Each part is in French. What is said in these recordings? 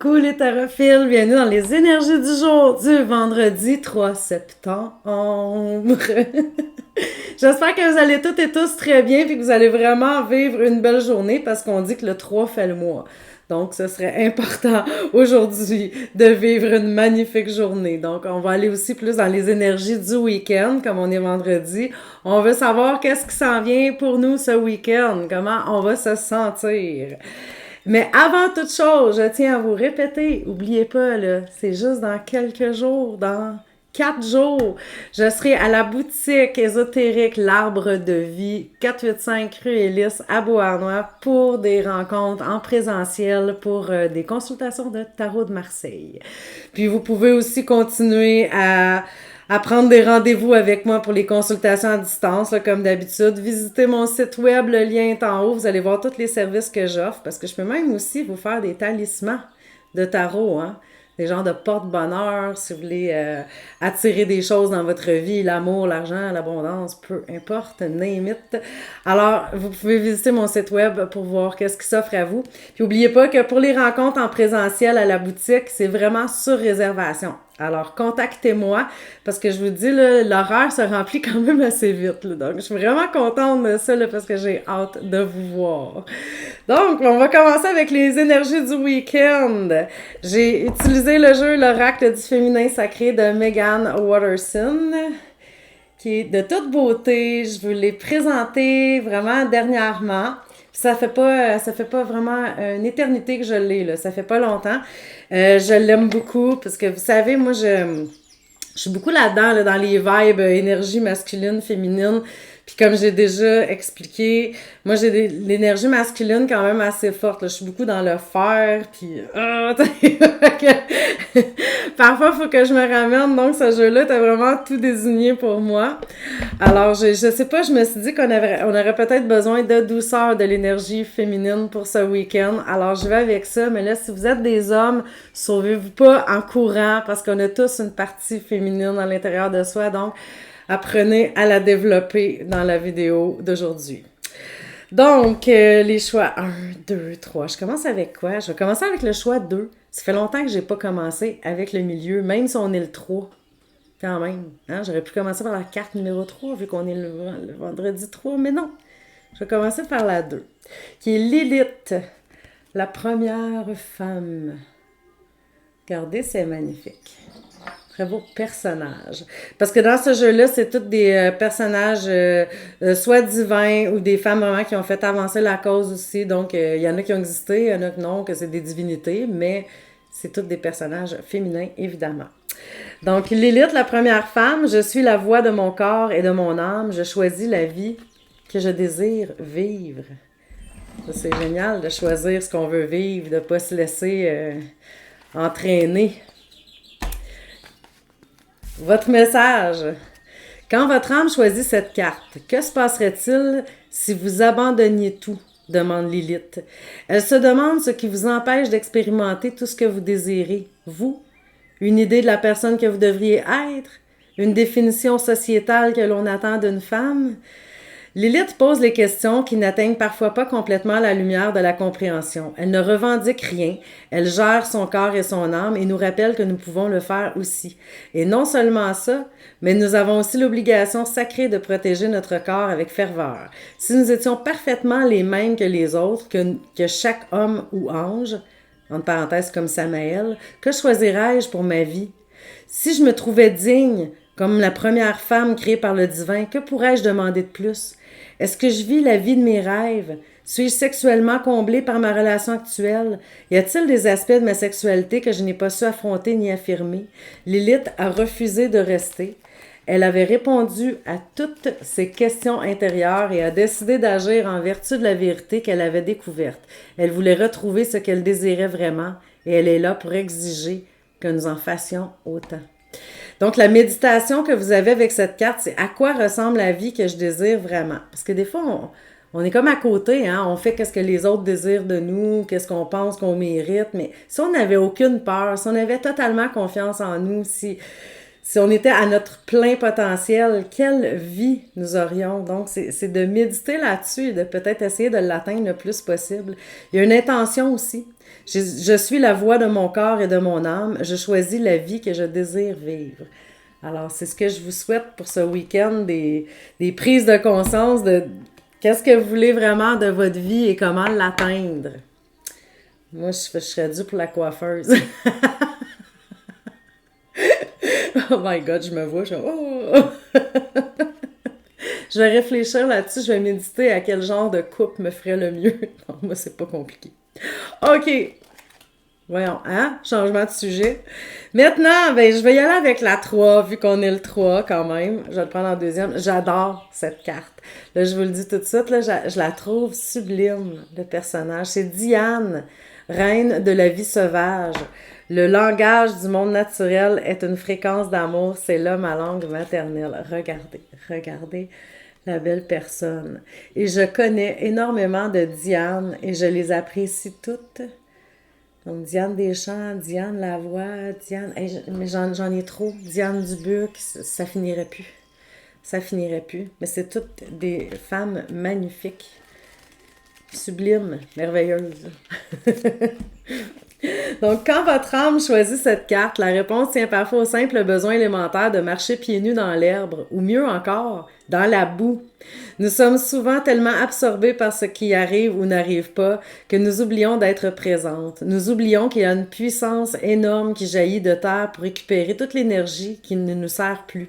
Coucou les tarophiles, bienvenue dans les énergies du jour du vendredi 3 septembre. J'espère que vous allez toutes et tous très bien et que vous allez vraiment vivre une belle journée parce qu'on dit que le 3 fait le mois. Donc, ce serait important aujourd'hui de vivre une magnifique journée. Donc, on va aller aussi plus dans les énergies du week-end, comme on est vendredi. On veut savoir qu'est-ce qui s'en vient pour nous ce week-end, comment on va se sentir. Mais avant toute chose, je tiens à vous répéter, oubliez pas, là, c'est juste dans quelques jours, dans 4 jours, je serai à la boutique ésotérique L'Arbre de Vie, 485 rue Élis à Beauharnois pour des rencontres en présentiel pour des consultations de tarot de Marseille. Puis vous pouvez aussi continuer à prendre des rendez-vous avec moi pour les consultations à distance, là, comme d'habitude. Visitez mon site web, le lien est en haut. Vous allez voir tous les services que j'offre parce que je peux même aussi vous faire des talismans de tarot, hein. Des genres de porte-bonheur, si vous voulez attirer des choses dans votre vie, l'amour, l'argent, l'abondance, peu importe, name it. Alors, vous pouvez visiter mon site web pour voir qu'est-ce qui s'offre à vous. Puis, n'oubliez pas que pour les rencontres en présentiel à la boutique, c'est vraiment sur réservation. Alors, contactez-moi, parce que je vous dis, là, l'horaire se remplit quand même assez vite. Là. Donc, je suis vraiment contente de ça, là, parce que j'ai hâte de vous voir. Donc, on va commencer avec les énergies du week-end. J'ai utilisé le jeu L'Oracle du féminin sacré de Megan Watterson, qui est de toute beauté. Je vous l'ai présenté vraiment dernièrement. Ça fait pas vraiment une éternité que je l'ai, là. Ça fait pas longtemps. Je l'aime beaucoup parce que vous savez, moi, je suis beaucoup là-dedans, là, dans les vibes énergie masculine, féminine. Puis comme j'ai déjà expliqué, moi j'ai l'énergie masculine quand même assez forte. Là. Je suis beaucoup dans le faire, puis parfois il faut que je me ramène. Donc ce jeu-là t'as vraiment tout désigné pour moi. Alors je sais pas, je me suis dit on aurait peut-être besoin de douceur, de l'énergie féminine pour ce week-end. Alors je vais avec ça. Mais là, si vous êtes des hommes, sauvez-vous pas en courant parce qu'on a tous une partie féminine à l'intérieur de soi. Donc apprenez à la développer dans la vidéo d'aujourd'hui. Donc, les choix 1, 2, 3. Je commence avec quoi? Je vais commencer avec le choix 2. Ça fait longtemps que j'ai pas commencé avec le milieu, même si on est le 3. Quand même. Hein? J'aurais pu commencer par la carte numéro 3, vu qu'on est le vendredi 3, mais non. Je vais commencer par la 2, qui est Lilith, la première femme. Regardez, c'est magnifique. Très beau personnage. Parce que dans ce jeu-là, c'est tous des personnages soit divins ou des femmes vraiment qui ont fait avancer la cause aussi. Donc, il y en a qui ont existé, il y en a que non, que c'est des divinités, mais c'est tous des personnages féminins, évidemment. Donc, Lilith, la première femme, je suis la voix de mon corps et de mon âme. Je choisis la vie que je désire vivre. Ça, c'est génial de choisir ce qu'on veut vivre, de ne pas se laisser entraîner. Votre message. Quand votre âme choisit cette carte, que se passerait-il si vous abandonniez tout? Demande Lilith. Elle se demande ce qui vous empêche d'expérimenter tout ce que vous désirez. Vous? Une idée de la personne que vous devriez être? Une définition sociétale que l'on attend d'une femme? Lilith pose les questions qui n'atteignent parfois pas complètement la lumière de la compréhension. Elle ne revendique rien, elle gère son corps et son âme et nous rappelle que nous pouvons le faire aussi. Et non seulement ça, mais nous avons aussi l'obligation sacrée de protéger notre corps avec ferveur. Si nous étions parfaitement les mêmes que les autres, que chaque homme ou ange, entre parenthèses comme Samaël, que choisirais-je pour ma vie? Si je me trouvais digne, comme la première femme créée par le divin, que pourrais-je demander de plus? Est-ce que je vis la vie de mes rêves? Suis-je sexuellement comblée par ma relation actuelle? Y a-t-il des aspects de ma sexualité que je n'ai pas su affronter ni affirmer? Lilith a refusé de rester. Elle avait répondu à toutes ses questions intérieures et a décidé d'agir en vertu de la vérité qu'elle avait découverte. Elle voulait retrouver ce qu'elle désirait vraiment et elle est là pour exiger que nous en fassions autant. Donc, la méditation que vous avez avec cette carte, c'est à quoi ressemble la vie que je désire vraiment? Parce que des fois, on est comme à côté, hein? On fait qu'est-ce que les autres désirent de nous, qu'est-ce qu'on pense qu'on mérite, mais si on n'avait aucune peur, si on avait totalement confiance en nous, si Si on était à notre plein potentiel, quelle vie nous aurions? Donc, c'est de méditer là-dessus et de peut-être essayer de l'atteindre le plus possible. Il y a une intention aussi. Je suis la voix de mon corps et de mon âme. Je choisis la vie que je désire vivre. Alors, c'est ce que je vous souhaite pour ce week-end, des prises de conscience de qu'est-ce que vous voulez vraiment de votre vie et comment l'atteindre. Moi, je serais due pour la coiffeuse. Oh my God, je me vois, Je vais réfléchir là-dessus, je vais méditer à quel genre de coupe me ferait le mieux. Non, moi, c'est pas compliqué. OK. Voyons, hein? Changement de sujet. Maintenant, ben, je vais y aller avec la 3, vu qu'on est le 3 quand même. Je vais le prendre en deuxième. J'adore cette carte. Là, je vous le dis tout de suite, là, je la trouve sublime, le personnage. C'est Diane, reine de la vie sauvage. Le langage du monde naturel est une fréquence d'amour. C'est là ma langue maternelle. Regardez la belle personne. Et je connais énormément de Diane et je les apprécie toutes. Donc, Diane Deschamps, Diane Lavoie, Diane... Hey, mais j'en ai trop. Diane Dubuc, ça finirait plus. Ça finirait plus. Mais c'est toutes des femmes magnifiques, sublimes, merveilleuses. Donc, quand votre âme choisit cette carte, la réponse tient parfois au simple besoin élémentaire de marcher pieds nus dans l'herbe, ou mieux encore, dans la boue. Nous sommes souvent tellement absorbés par ce qui arrive ou n'arrive pas que nous oublions d'être présentes. Nous oublions qu'il y a une puissance énorme qui jaillit de terre pour récupérer toute l'énergie qui ne nous sert plus.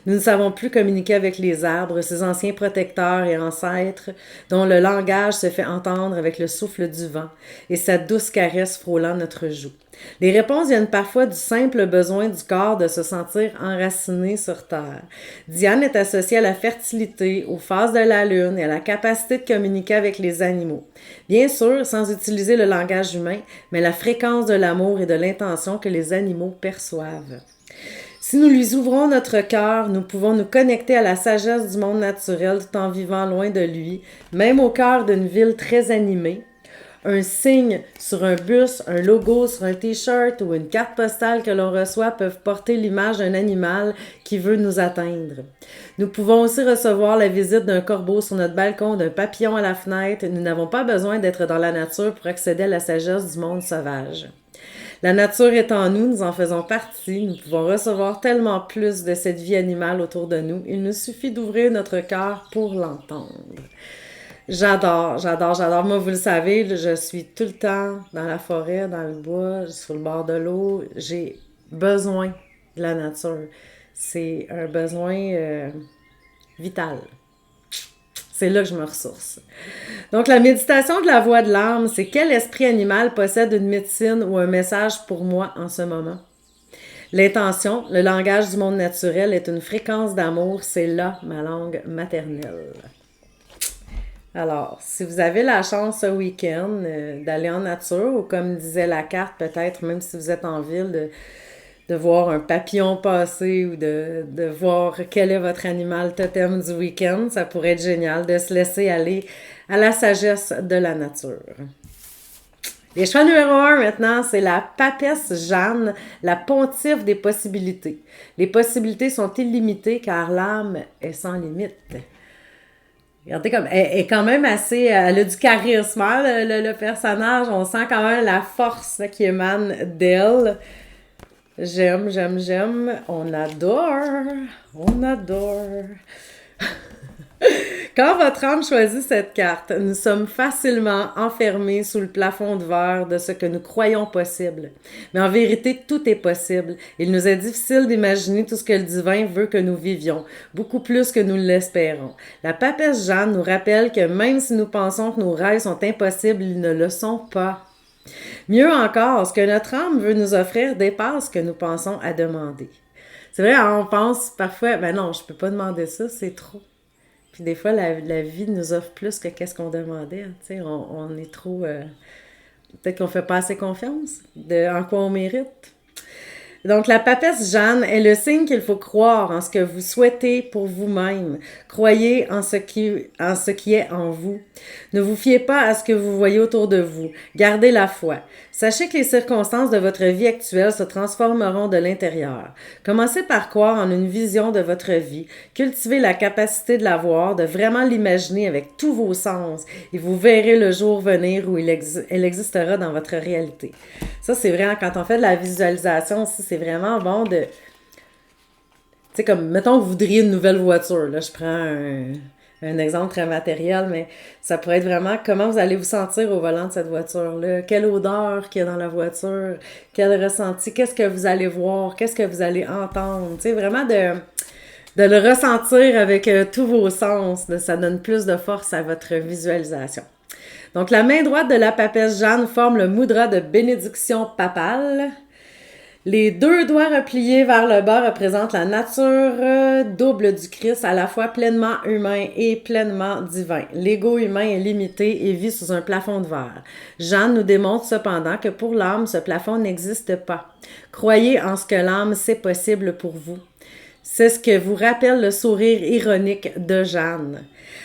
Nous ne savons plus communiquer avec les arbres, ces anciens protecteurs et ancêtres dont le langage se fait entendre avec le souffle du vent et sa douce caresse frôlant notre joue. Les réponses viennent parfois du simple besoin du corps de se sentir enraciné sur terre. Diane est associée à la fertilité, aux phases de la lune et à la capacité de communiquer avec les animaux. Bien sûr, sans utiliser le langage humain, mais la fréquence de l'amour et de l'intention que les animaux perçoivent. Si nous lui ouvrons notre cœur, nous pouvons nous connecter à la sagesse du monde naturel tout en vivant loin de lui, même au cœur d'une ville très animée. Un signe sur un bus, un logo sur un t-shirt ou une carte postale que l'on reçoit peuvent porter l'image d'un animal qui veut nous atteindre. Nous pouvons aussi recevoir la visite d'un corbeau sur notre balcon, d'un papillon à la fenêtre. Nous n'avons pas besoin d'être dans la nature pour accéder à la sagesse du monde sauvage. La nature est en nous, nous en faisons partie, nous pouvons recevoir tellement plus de cette vie animale autour de nous. Il nous suffit d'ouvrir notre cœur pour l'entendre. J'adore. Moi, vous le savez, je suis tout le temps dans la forêt, dans le bois, sur le bord de l'eau. J'ai besoin de la nature. C'est un besoin vital. C'est là que je me ressource. Donc, la méditation de la voix de l'âme, c'est quel esprit animal possède une médecine ou un message pour moi en ce moment? L'intention, le langage du monde naturel est une fréquence d'amour, c'est là ma langue maternelle. Alors, si vous avez la chance ce week-end d'aller en nature, ou comme disait la carte, peut-être même si vous êtes en ville, de voir un papillon passer ou de voir quel est votre animal totem du week-end, ça pourrait être génial de se laisser aller à la sagesse de la nature. Les choix numéro 1 maintenant, c'est la papesse Jeanne, la pontife des possibilités. Les possibilités sont illimitées car l'âme est sans limite. Regardez comme, elle est quand même assez, elle a du charisme, hein, le personnage, on sent quand même la force là, qui émane d'elle. J'aime. On adore. Quand votre âme choisit cette carte, nous sommes facilement enfermés sous le plafond de verre de ce que nous croyons possible. Mais en vérité, tout est possible. Il nous est difficile d'imaginer tout ce que le divin veut que nous vivions, beaucoup plus que nous l'espérons. La papesse Jeanne nous rappelle que même si nous pensons que nos rêves sont impossibles, ils ne le sont pas. Mieux encore, ce que notre âme veut nous offrir dépasse ce que nous pensons à demander. C'est vrai, on pense parfois, ben non, je peux pas demander ça, c'est trop. Puis des fois, la vie nous offre plus que qu'est-ce qu'on demandait. Tu sais, on est trop... peut-être qu'on fait pas assez confiance en quoi on mérite. Donc, la papesse Jeanne est le signe qu'il faut croire en ce que vous souhaitez pour vous-même. Croyez en ce qui est en vous. Ne vous fiez pas à ce que vous voyez autour de vous. Gardez la foi. Sachez que les circonstances de votre vie actuelle se transformeront de l'intérieur. Commencez par croire en une vision de votre vie. Cultivez la capacité de la voir, de vraiment l'imaginer avec tous vos sens et vous verrez le jour venir où elle existera dans votre réalité. Ça, c'est vraiment, quand on fait de la visualisation aussi, c'est vraiment bon de... Tu sais, comme, mettons que vous voudriez une nouvelle voiture. Là, je prends un exemple très matériel, mais ça pourrait être vraiment comment vous allez vous sentir au volant de cette voiture-là, quelle odeur qu'il y a dans la voiture, quel ressenti, qu'est-ce que vous allez voir, qu'est-ce que vous allez entendre. Tu sais, vraiment de le ressentir avec tous vos sens. Ça donne plus de force à votre visualisation. Donc, la main droite de la papesse Jeanne forme le mudra de bénédiction papale. Les deux doigts repliés vers le bas représentent la nature double du Christ, à la fois pleinement humain et pleinement divin. L'ego humain est limité et vit sous un plafond de verre. Jeanne nous démontre cependant que pour l'âme, ce plafond n'existe pas. Croyez en ce que l'âme c'est possible pour vous. C'est ce que vous rappelle le sourire ironique de Jeanne.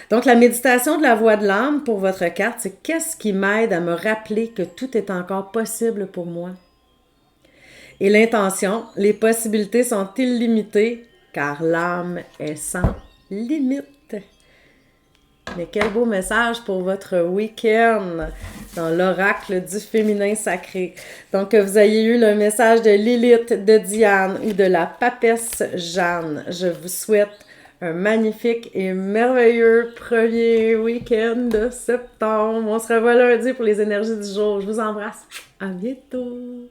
Donc, la méditation de la voix de l'âme pour votre carte, c'est qu'est-ce qui m'aide à me rappeler que tout est encore possible pour moi? Et l'intention, les possibilités sont illimitées car l'âme est sans limite. Mais quel beau message pour votre week-end dans l'oracle du féminin sacré. Donc, que vous ayez eu le message de Lilith, de Diane ou de la papesse Jeanne. Je vous souhaite un magnifique et merveilleux premier week-end de septembre. On se revoit lundi pour les énergies du jour. Je vous embrasse. À bientôt.